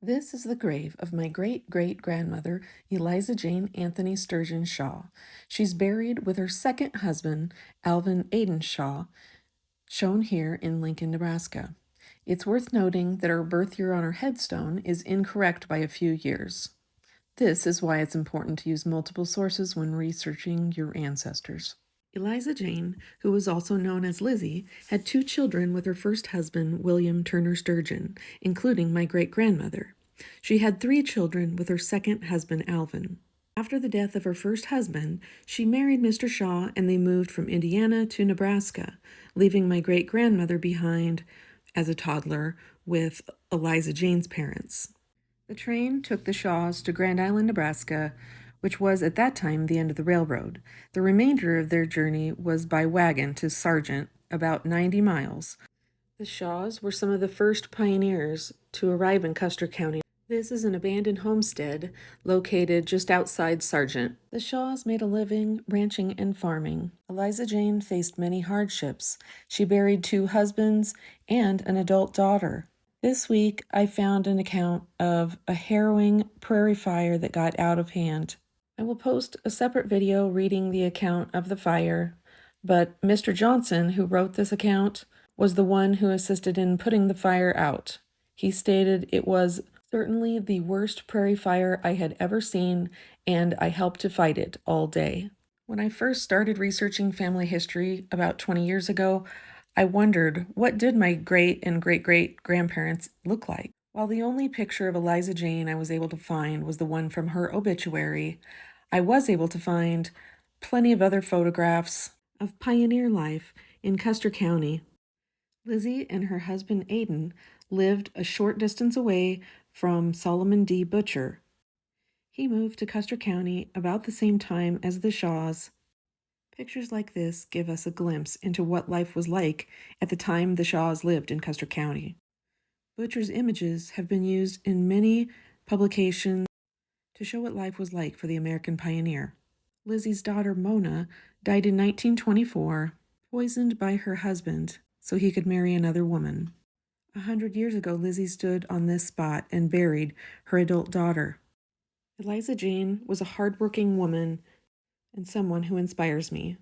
This is the grave of my great-great-grandmother, Eliza Jane Anthony Sturgeon Shaw. She's buried with her second husband, Alvin Aidan Shaw, shown here in Lincoln, Nebraska. It's worth noting that her birth year on her headstone is incorrect by a few years. This is why it's important to use multiple sources when researching your ancestors. Eliza Jane, who was also known as Lizzie, had 2 children with her first husband, William Turner Sturgeon, including my great-grandmother. She had 3 children with her second husband, Alvin. After the death of her first husband, she married Mr. Shaw and they moved from Indiana to Nebraska, leaving my great-grandmother behind as a toddler with Eliza Jane's parents. The train took the Shaws to Grand Island, Nebraska, which was at that time the end of the railroad. The remainder of their journey was by wagon to Sargent, about 90 miles. The Shaws were some of the first pioneers to arrive in Custer County. This is an abandoned homestead located just outside Sargent. The Shaws made a living ranching and farming. Eliza Jane faced many hardships. She buried 2 husbands and an adult daughter. This week, I found an account of a harrowing prairie fire that got out of hand. I will post a separate video reading the account of the fire, but Mr. Johnson, who wrote this account, was the one who assisted in putting the fire out. He stated it was certainly the worst prairie fire I had ever seen, and I helped to fight it all day. When I first started researching family history about 20 years ago, I wondered, what did my great and great-great-grandparents look like? While the only picture of Eliza Jane I was able to find was the one from her obituary, I was able to find plenty of other photographs of pioneer life in Custer County. Lizzie and her husband Aidan lived a short distance away from Solomon D. Butcher. He moved to Custer County about the same time as the Shaws. Pictures like this give us a glimpse into what life was like at the time the Shaws lived in Custer County. Butcher's images have been used in many publications to show what life was like for the American pioneer. Lizzie's daughter Mona died in 1924, poisoned by her husband so he could marry another woman. 100 years ago, Lizzie stood on this spot and buried her adult daughter. Eliza Jane was a hardworking woman and someone who inspires me.